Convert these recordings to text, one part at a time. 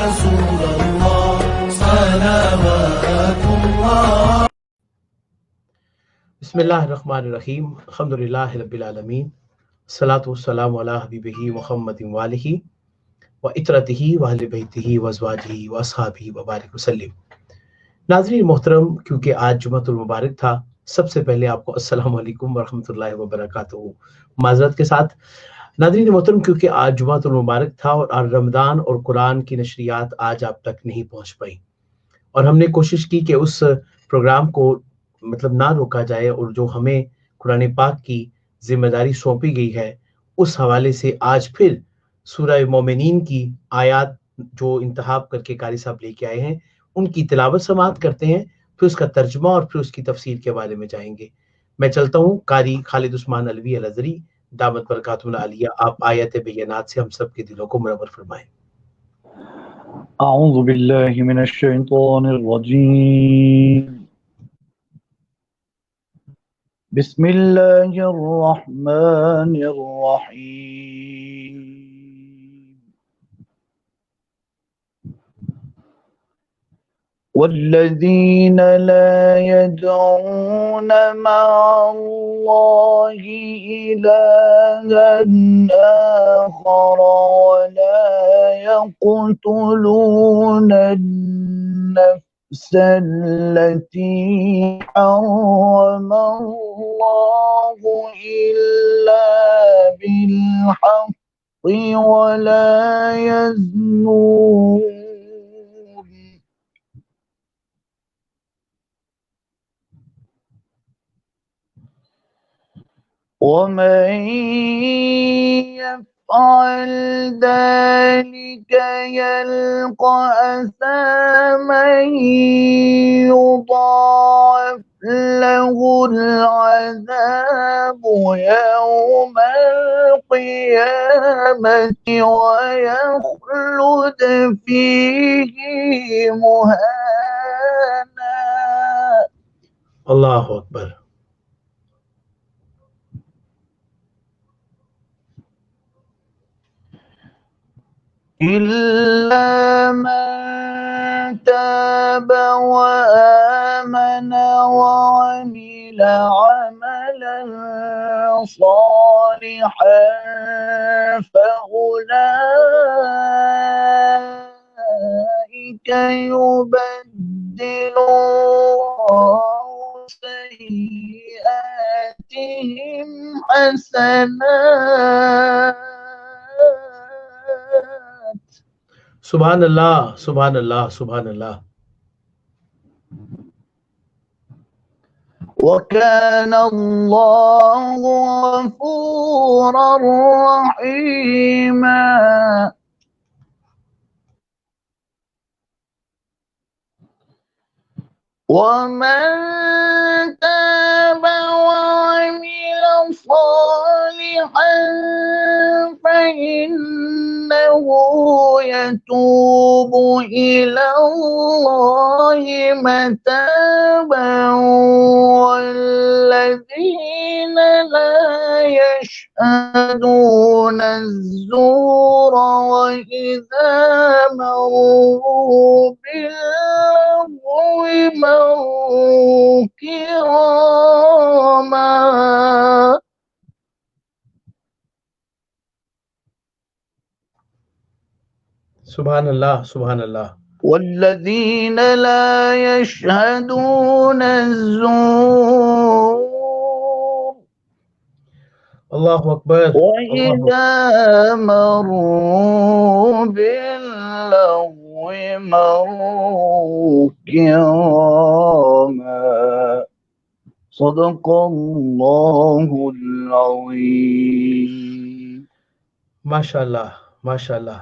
رسول الله صلوات الله. بسم اللہ الرحمن الرحیم. الحمدللہ رب العالمین، الصلاۃ والسلام علی حبیبہ محمد وآلہ وعطرتہ واہل بیتہ وازواجہ واصحابہ وبارک وسلم. ناظرین محترم، کیونکہ آج جمعۃ المبارک تھا، سب سے پہلے آپ کو السلام علیکم ورحمۃ اللہ وبرکاتہ معذرت کے ساتھ. ناظرین محترم، کیونکہ آج جمعۃ المبارک تھا اور رمضان اور قرآن کی نشریات آج آپ تک نہیں پہنچ پائی، اور ہم نے کوشش کی کہ اس پروگرام کو نہ روکا جائے، اور جو ہمیں قرآن پاک کی ذمہ داری سونپی گئی ہے اس حوالے سے آج پھر سورہ مومنین کی آیات جو انتخاب کر کے قاری صاحب لے کے آئے ہیں ان کی تلاوت سماعت کرتے ہیں، پھر اس کا ترجمہ اور پھر اس کی تفسیر کے بارے میں جائیں گے. میں چلتا ہوں. قاری خالد عثمان علوی الازہری دامت برکاتہم العالیہ، آپ آیت بینات سے ہم سب کے دلوں کو منور فرمائیں. اعوذ باللہ من الشیطان الرجیم. بسم اللہ الرحمن الرحیم. والذین لا يدعون مع اللہ الہا آخر ولا يقتلون النفس التي حرم الله إلا بالحق ولا يزنون ومن يفعل ذلك يلقى أثاما يضاعف له العذاب يوم القيامة ويخلد فيه مهانا. اللہ اکبر. إلا من تاب وآمن وعمل عملا صالحا فأولئك يبدل الله سيئاتهم حسنات. سبحان اللہ، سبحان اللہ، سبحان اللہ. وكان الله غفورا رحيما. ومن تاب وعمل صالحا فإنه يتوب إلى الله متابا. والذين لا يشهدون الزور وإذا مروا باللغو مروا كراما. سبحان اللہ، سبحان اللہ. والذین لا يشهدون الزور اللہ اکبر. وإذا مروا باللغو مروا كراما. صدق اللہ العظیم. ماشاء اللہ، ماشاء اللہ.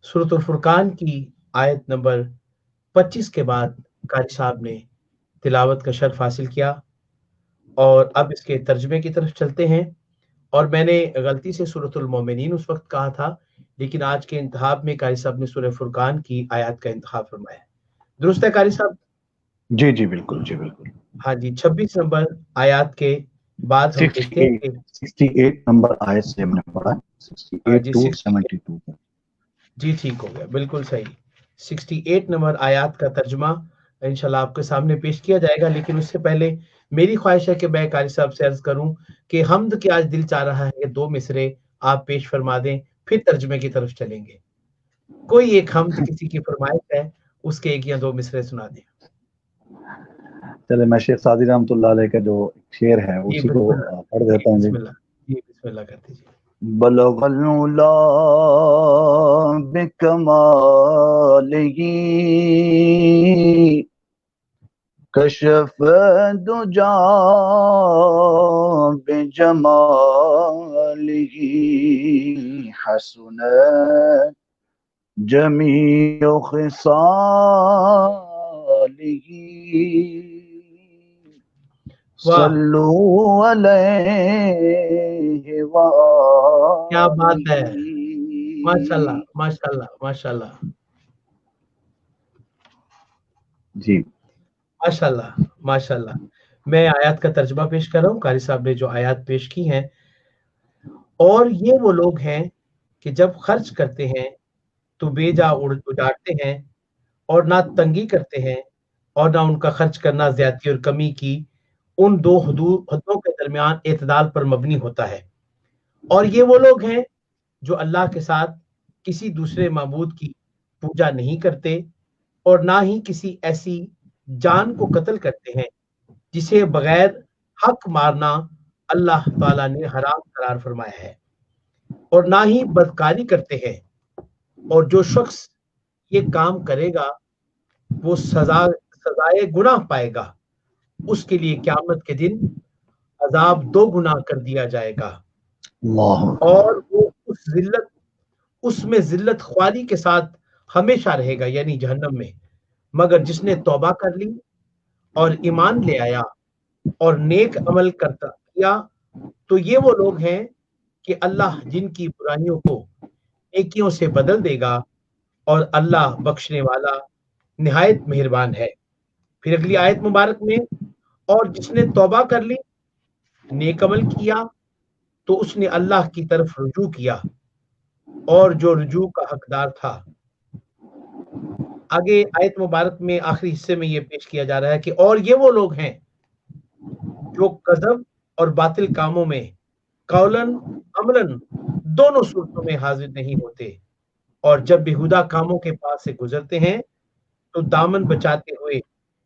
سورۃ الفرقان کی آیت نمبر 25 کے بعد قاری صاحب نے تلاوت کا شرف حاصل کیا، اور اب اس کے ترجمے کی طرف چلتے ہیں. اور میں نے غلطی سے سورۃ المومنین اس وقت کہا تھا، لیکن آج کے انتخاب میں قاری صاحب نے سورہ فرقان کی آیات کا انتخاب فرمایا. درست ہے قاری صاحب؟ جی جی بالکل، جی بالکل. ہاں جی. 26 نمبر آیات کے بعد ہم دیکھتے ہیں کہ 68 نمبر آیت سے ہم نے پڑھا، 68 جی to 72. جی ٹھیک ہو گیا، بالکل صحیح. 68 نمبر آیات کا ترجمہ انشاءاللہ آپ کے سامنے پیش کیا جائے گا، لیکن اس سے پہلے میری خواہش ہے کہ میں قاری صاحب سے عرض کروں کہ حمد کی آج دل چاہ رہا ہے، 2 مصرے آپ پیش فرما دیں، پھر ترجمے کی طرف چلیں گے۔ کوئی ایک حمد کسی کی فرمائش ہے، اس کے 1 یا 2 مصرے سنا دیں۔ چلے میں شیخ سعدی رحمۃ اللہ علیہ کا جو شعر ہے اسی کو پڑھ دیتا ہوں۔ بسم اللہ، جی بسم اللہ کر دیجیے۔ بلغ العلا بکمالہ کشف الدجا بجمالہ حسنت جمیع خصالہ صلو علیہ وآلہ۔ کیا بات ہے، ماشاءاللہ ماشاءاللہ ماشاءاللہ جی ماشاءاللہ ماشاءاللہ۔ میں آیات کا ترجمہ پیش کر رہا ہوں، قاری صاحب نے جو آیات پیش کی ہیں، اور یہ وہ لوگ ہیں کہ جب خرچ کرتے ہیں تو بے جا اجاڑتے ہیں، اور نہ تنگی کرتے ہیں، اور نہ ان کا خرچ کرنا زیادتی اور کمی کی ان 2 حدوں کے درمیان اعتدال پر مبنی ہوتا ہے۔ اور یہ وہ لوگ ہیں جو اللہ کے ساتھ کسی دوسرے معبود کی پوجا نہیں کرتے، اور نہ ہی کسی ایسی جان کو قتل کرتے ہیں جسے بغیر حق مارنا اللہ تعالیٰ نے حرام قرار فرمایا ہے، اور نہ ہی بدکاری کرتے ہیں، اور جو شخص یہ کام کرے گا وہ سزائے گناہ پائے گا، اس کے لیے قیامت کے دن عذاب 2 گنا کر دیا جائے گا، اللہ اور وہ اس میں ذلت خواری کے ساتھ ہمیشہ رہے گا، یعنی جہنم میں۔ مگر جس نے توبہ کر لی اور ایمان لے آیا اور نیک عمل کیا تو یہ وہ لوگ ہیں کہ اللہ جن کی برائیوں کو نیکیوں سے بدل دے گا، اور اللہ بخشنے والا نہایت مہربان ہے۔ پھر اگلی آیت مبارک میں، اور جس نے توبہ کر لی، نیک عمل کیا، تو اس نے اللہ کی طرف رجوع کیا، اور جو رجوع کا حقدار تھا۔ آگے آیت مبارک میں آخری حصے میں یہ پیش کیا جا رہا ہے کہ اور یہ وہ لوگ ہیں جو کذب اور باطل کاموں میں قولاً عملاً دونوں صورتوں میں حاضر نہیں ہوتے، اور جب بےہودہ کاموں کے پاس سے گزرتے ہیں تو دامن بچاتے ہوئے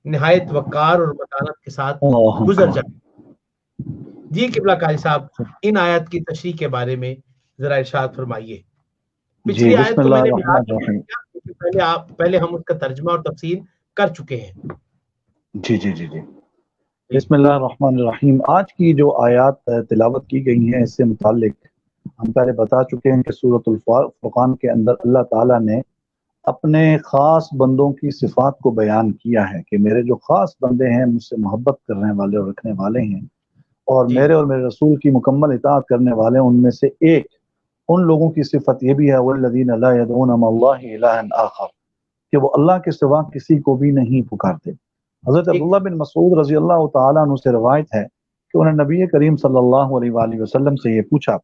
نہایت وقار اور متانت کے ساتھ گزر جاتے۔ جی قبلہ قاری صاحب، ان آیات کی تشریح کے بارے میں ذرا ارشاد فرمائیے۔ پچھلی جی آیت بسم کو اللہ میں نے الرحمن الرحیم۔ پہلے ہم اس کا ترجمہ اور تفسیر کر چکے ہیں۔ جی جی جی جی بسم اللہ الرحمن الرحیم۔ آج کی جو آیات تلاوت کی گئی ہیں اس سے متعلق ہم پہلے بتا چکے ہیں کہ سورۃ الفرقان کے اندر اللہ تعالیٰ نے اپنے خاص بندوں کی صفات کو بیان کیا ہے کہ میرے جو خاص بندے ہیں، مجھ سے محبت کرنے والے اور رکھنے والے ہیں، اور جی میرے اور میرے رسول کی مکمل اطاعت کرنے والے ہیں، ان میں سے ایک ان لوگوں کی صفت یہ بھی ہے وَالَّذِينَ لَا يَدْعُونَ مَعَ اللَّهِ إِلَٰهًا آخَرَ، کہ وہ اللہ کے سوا کسی کو بھی نہیں پکارتے۔ حضرت عبداللہ بن مسعود رضی اللہ تعالیٰ عنہ سے روایت ہے کہ انہوں نے نبی کریم صلی اللہ علیہ وآلہ وسلم سے یہ پوچھا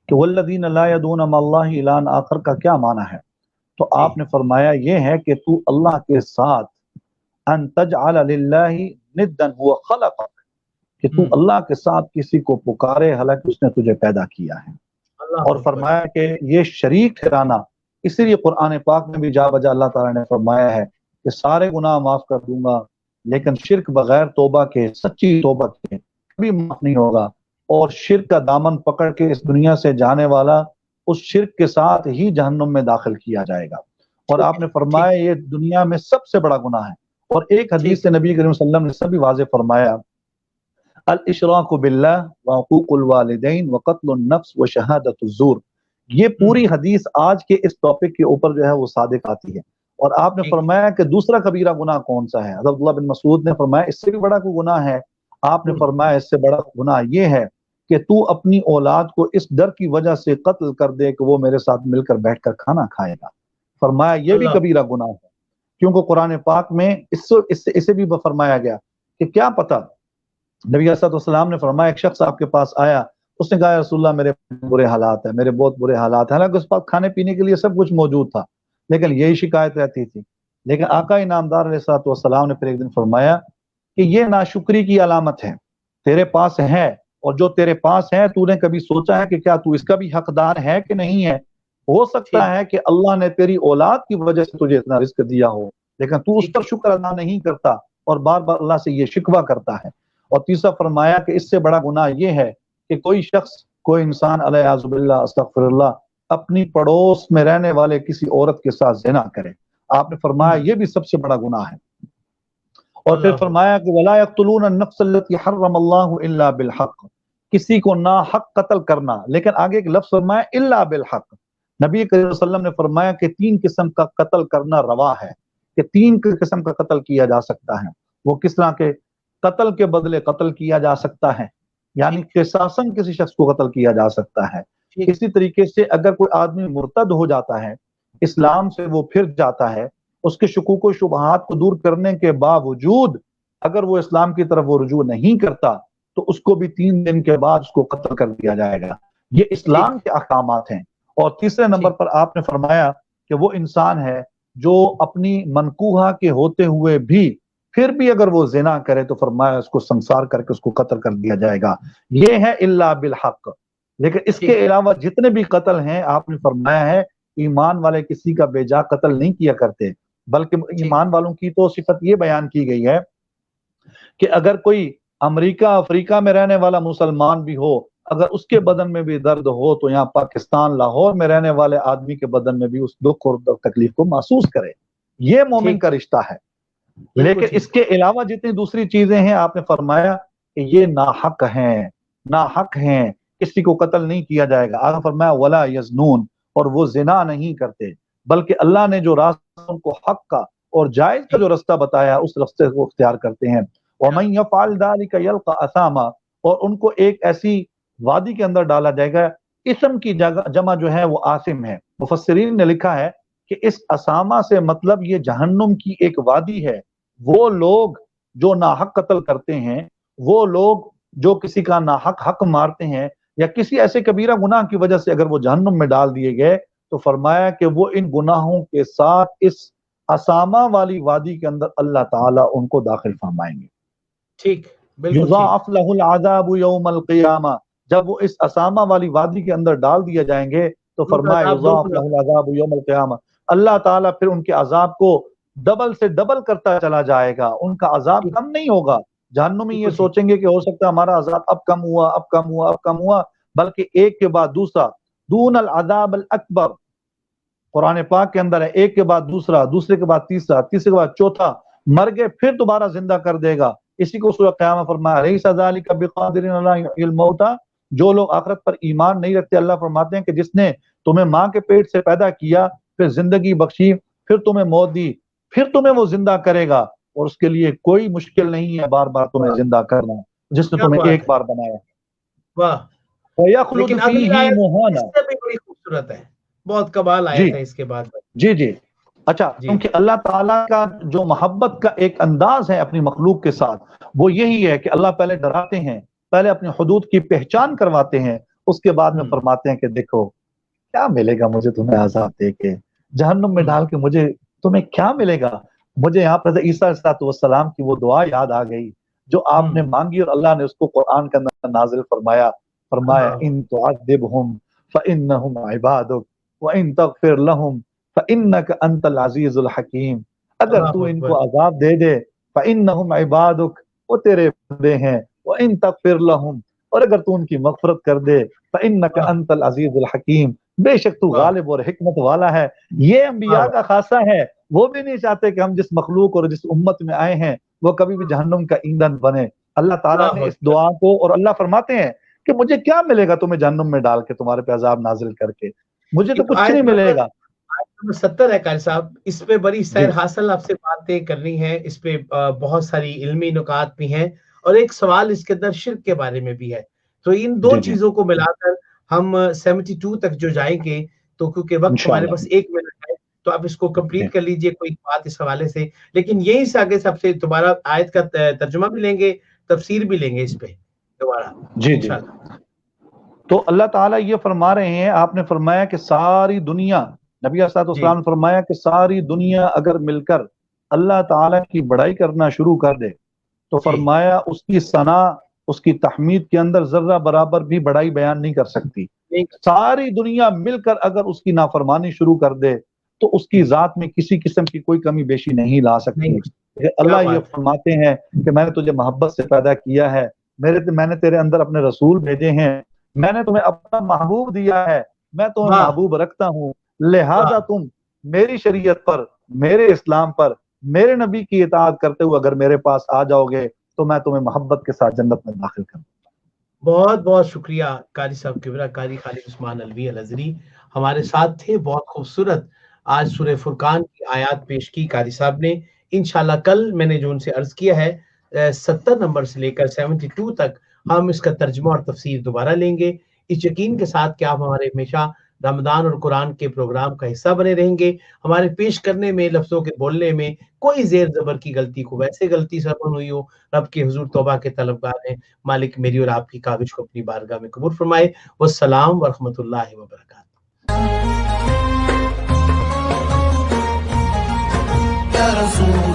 کہ وَالَّذِينَ لَا يَدْعُونَ مَعَ اللَّهِ إِلَٰهًا آخَرَ کا کیا معنی ہے؟ تو آپ نے فرمایا یہ ہے کہ تو اللہ کے ساتھ ان تجعل للہ ندا هو خلقک، کہ تو اللہ کے ساتھ کسی کو پکارے حالانکہ اس نے تجھے پیدا کیا ہے، اور فرمایا کہ یہ شریک ٹھہرانا، اسی لیے قرآن پاک میں بھی جا بجا اللہ تعالیٰ نے فرمایا ہے کہ سارے گناہ معاف کر دوں گا، لیکن شرک بغیر توبہ کے، سچی توبہ کے کبھی معاف نہیں ہوگا، اور شرک کا دامن پکڑ کے اس دنیا سے جانے والا اس شرک کے ساتھ ہی جہنم میں داخل کیا جائے گا۔ اور آپ نے فرمایا یہ دنیا میں سب سے بڑا گناہ ہے۔ اور ایک حدیث سے نبی کریم صلی اللہ علیہ وسلم نے سب بھی واضح فرمایا الاشراک باللہ وعقوق الوالدین وقتل النفس وشہادت الزور۔ یہ پوری حدیث آج کے اس ٹاپک کے اوپر جو ہے وہ صادق آتی ہے۔ اور آپ نے فرمایا کہ دوسرا کبیرہ گناہ کون سا ہے؟ حضرت عبداللہ بن مسعود نے فرمایا اس سے بھی بڑا کوئی گناہ ہے؟ آپ نے فرمایا اس سے بڑا گناہ یہ ہے کہ تو اپنی اولاد کو اس ڈر کی وجہ سے قتل کر دے کہ وہ میرے ساتھ مل کر بیٹھ کر کھانا کھائے گا۔ فرمایا یہ بھی کبیرہ گناہ ہے، کیونکہ قرآن پاک میں اسے بھی فرمایا گیا کہ کیا پتہ۔ نبی صلی اللہ علیہ وسلم نے فرمایا ایک شخص آپ کے پاس آیا، اس نے کہا یا رسول اللہ میرے برے حالات ہیں، میرے بہت برے حالات ہیں، حالانکہ اس پاس کھانے پینے کے لیے سب کچھ موجود تھا، لیکن یہی شکایت رہتی تھی. لیکن آقا انعامدار علیہ الصلوۃ والسلام نے پھر ایک دن فرمایا کہ یہ ناشکری کی علامت ہے، تیرے پاس ہے اور جو تیرے پاس ہے تو نے کبھی سوچا ہے کہ کیا تو اس کا بھی حقدار ہے کہ نہیں ہے؟ ہو سکتا ہے کہ اللہ نے تیری اولاد کی وجہ سے تجھے اتنا رزق دیا ہو، لیکن تو اس پر شکر ادا نہیں کرتا اور بار بار اللہ سے یہ شکوہ کرتا ہے. اور تیسرا فرمایا کہ اس سے بڑا گناہ یہ ہے کہ کوئی شخص، کوئی انسان علیہ باللہ استغفر اللہ، اپنی پڑوس میں رہنے والے کسی عورت کے ساتھ زنا کرے. آپ نے فرمایا یہ بھی سب سے بڑا گناہ ہے. اور پھر فرمایا کہ وَلَا يَقْتُلُونَ النَّفْسَ الَّتِي حَرَّمَ اللَّهُ إِلَّا بِالْحَقِّ، کسی کو ناحق قتل کرنا. لیکن آگے ایک لفظ فرمایا الا بالحق. نبی کریم صلی اللہ علیہ وسلم نے فرمایا کہ 3 قسم کا قتل کرنا روا ہے، کہ 3 قسم کا قتل کیا جا سکتا ہے. وہ کس طرح کے؟ قتل کے بدلے قتل کیا جا سکتا ہے، یعنی قصاصاً کسی شخص کو قتل کیا جا سکتا ہے. اسی طریقے سے اگر کوئی آدمی مرتد ہو جاتا ہے، اسلام سے وہ پھر جاتا ہے، اس کے شکوک و شبہات کو دور کرنے کے باوجود اگر وہ اسلام کی طرف وہ رجوع نہیں کرتا تو اس کو بھی 3 دن کے بعد اس کو قتل کر دیا جائے گا. یہ اسلام کے احکامات ہیں. اور تیسرے نمبر پر آپ نے فرمایا کہ وہ انسان ہے جو اپنی منکوحہ کے ہوتے ہوئے بھی پھر بھی اگر وہ زنا کرے تو فرمایا اس کو سنسار کر کے اس کو قتل کر دیا جائے گا. یہ ہے الا بالحق. لیکن اس کے علاوہ جتنے بھی قتل ہیں آپ نے فرمایا ہے ایمان والے کسی کا بے جا قتل نہیں کیا کرتے، بلکہ ایمان والوں کی تو صفت یہ بیان کی گئی ہے کہ اگر کوئی امریکہ افریقہ میں رہنے والا مسلمان بھی ہو، اگر اس کے بدن میں بھی درد ہو تو یہاں پاکستان لاہور میں رہنے والے آدمی کے بدن میں بھی اس دکھ اور تکلیف کو محسوس کرے. یہ مومن کا رشتہ ہے. لیکن اس کے علاوہ جتنی دوسری چیزیں ہیں آپ نے فرمایا کہ یہ ناحق ہیں، ناحق ہیں، کسی کو قتل نہیں کیا جائے گا. آگے فرمایا ولا یزنون، اور وہ زنا نہیں کرتے، بلکہ اللہ نے جو راستہ ان کو حق کا اور جائز کا جو رستہ بتایا اس رستے کو اختیار کرتے ہیں. وَمَن يَفْعَلْ ذَلِكَ يَلْقَ أَثَامًا، اور ان کو ایک ایسی وادی کے اندر ڈالا جائے گا. اسم کی جمع جو ہے وہ آثم ہے. مفسرین نے لکھا ہے کہ اس اسامہ سے مطلب یہ جہنم کی ایک وادی ہے. وہ لوگ جو ناحق قتل کرتے ہیں، وہ لوگ جو کسی کا ناحق حق مارتے ہیں، یا کسی ایسے کبیرہ گناہ کی وجہ سے اگر وہ جہنم میں ڈال دیے گئے تو فرمایا کہ وہ ان گناہوں کے ساتھ اس اسامہ والی وادی کے اندر اللہ تعالیٰ ان کو داخل فرمائیں گے. ٹھیک، بالکل. یضاعف له العذاب یوم القیامہ، جب وہ اس اسامہ والی وادی کے اندر ڈال دیا جائیں گے تو فرمایا یضاعف له العذاب یوم القیامہ، اللہ تعالیٰ پھر ان کے عذاب کو ڈبل سے ڈبل کرتا چلا جائے گا. ان کا عذاب کم نہیں ہوگا. جہنمی یہ سوچیں گے کہ ہو سکتا ہے ہمارا عذاب اب کم ہوا، اب کم ہوا، اب کم ہوا، بلکہ ایک کے بعد دوسرا، دون العذاب الاکبر قرآن پاک کے اندر ہے. ایک کے بعد دوسرا، دوسرے کے بعد تیسرا، تیسرے کے بعد چوتھا، مر گئے پھر دوبارہ زندہ کر دے گا. اسی کو سورہ قیامہ فرمایا لیس ذالک بقادر علی یحیی الموتى، جو لوگ آخرت پر ایمان نہیں رکھتے اللہ فرماتے ہیں کہ جس نے تمہیں ماں کے پیٹ سے پیدا کیا، پھر زندگی بخشی، پھر تمہیں موت دی، پھر تمہیں وہ زندہ کرے گا، اور اس کے لیے کوئی مشکل نہیں ہے بار بار تمہیں زندہ کرنا، جس نے تمہیں ایک بار بنایا. واہ. وَيَخْلُدْ فِيهِ مُهَانًا، اس سے بھی بڑی خوبصورت ہے، بہت کمال آیت ہے اس کے بعد. جی جی. اچھا، کیونکہ اللہ تعالیٰ کا جو محبت کا ایک انداز ہے اپنی مخلوق کے ساتھ وہ یہی ہے کہ اللہ پہلے ڈراتے ہیں، پہلے اپنی حدود کی پہچان کرواتے ہیں، اس کے بعد میں فرماتے ہیں کہ دیکھو کیا ملے گا مجھے تمہیں عذاب دے کے، جہنم میں ڈال کے مجھے تمہیں کیا ملے گا. مجھے یہاں پر عیسیٰ علیہ السلام کی وہ دعا یاد آ گئی جو آپ نے مانگی اور اللہ نے اس کو قرآن کا نازل فرمایا. فرمایا ان تعذبہم فإنہم عبادک وإن تغفر لہم فإنک انت العزیز الحکیم. اگر تو ان کو عذاب دے دے فإنہم عبادک، وہ تیرے بندے ہیں، وإن تغفر لہم، اور اگر تو ان کی مغفرت کر دے فإنک انت العزیز الحکیم، بے شک تو غالب اور حکمت والا ہے. یہ انبیاء کا خاصہ ہے. وہ بھی نہیں چاہتے کہ ہم جس مخلوق اور جس امت میں آئے ہیں وہ کبھی بھی جہنم کا ایندھن بنے. اللہ تعالیٰ نے اس دعا کو، اور اللہ فرماتے ہیں کہ مجھے کیا ملے گا تمہیں جہنم میں ڈال کے، تمہارے پہ عذاب نازل کر کے، مجھے تو کچھ نہیں ملے گا. 70 ہے قاری صاحب، اس پہ بڑی سیر حاصل آپ سے باتیں کرنی ہے، اس پہ بہت ساری علمی نکات بھی ہیں، اور ایک سوال اس کے اندر شرک کے بارے میں بھی ہے. تو ان دو چیزوں کو ملا کر ہم 72 تک جو جائیں گے، تو کیونکہ وقت ہمارے پاس 1 منٹ ہے تو آپ اس کو کمپلیٹ کر لیجئے کوئی بات اس حوالے سے. لیکن یہیں سے آگے سب سے دوبارہ آیت کا ترجمہ بھی لیں گے، تفسیر بھی لیں گے اس پہ دوبارہ. تو اللہ تعالیٰ یہ فرما رہے ہیں، آپ نے فرمایا کہ ساری دنیا نبی صلی اللہ علیہ وسلم نے فرمایا کہ ساری دنیا اگر مل کر اللہ تعالیٰ کی بڑائی کرنا شروع کر دے تو فرمایا اس کی ثنا، اس کی تحمید کے اندر ذرہ برابر بھی بڑائی بیان نہیں کر سکتی۔ ساری دنیا مل کر اگر اس کی نافرمانی شروع کر دے تو اس کی ذات میں کسی قسم کی کوئی کمی بیشی نہیں لا سکتی۔ اللہ یہ فرماتے ہیں کہ میں نے تجھے محبت سے پیدا کیا ہے، میں نے تیرے اندر اپنے رسول بھیجے ہیں، میں نے تمہیں اپنا محبوب دیا ہے، میں تمہیں محبوب رکھتا ہوں، لہذا تم میری شریعت پر، میرے اسلام پر، میرے نبی کی اطاعت کرتے ہوئے اگر میرے پاس آ جاؤ گے تو میں تمہیں محبت کے ساتھ جنت میں داخل کروں۔ بہت بہت شکریہ قاری صاحب کبرا، قاری خالد عثمان الوی الازہری ہمارے ساتھ تھے۔ بہت خوبصورت آج سورہ فرقان کی آیات پیش کی قاری صاحب نے۔ انشاءاللہ کل میں نے جو ان سے عرض کیا ہے 70 نمبر سے لے کر 72 تک ہم اس کا ترجمہ اور تفسیر دوبارہ لیں گے، اس یقین کے ساتھ کہ آپ ہمارے ہمیشہ رمضان اور قرآن کے پروگرام کا حصہ بنے رہیں گے۔ ہمارے پیش کرنے میں، لفظوں کے بولنے میں کوئی زیر زبر کی غلطی کو ویسے غلطی سرپن ہوئی ہو، رب کے حضور توبہ کے طلبگار ہیں، مالک میری اور آپ کی کاوش کو اپنی بارگاہ میں قبول فرمائے۔ والسلام ورحمۃ اللہ وبرکاتہ۔ یا رسول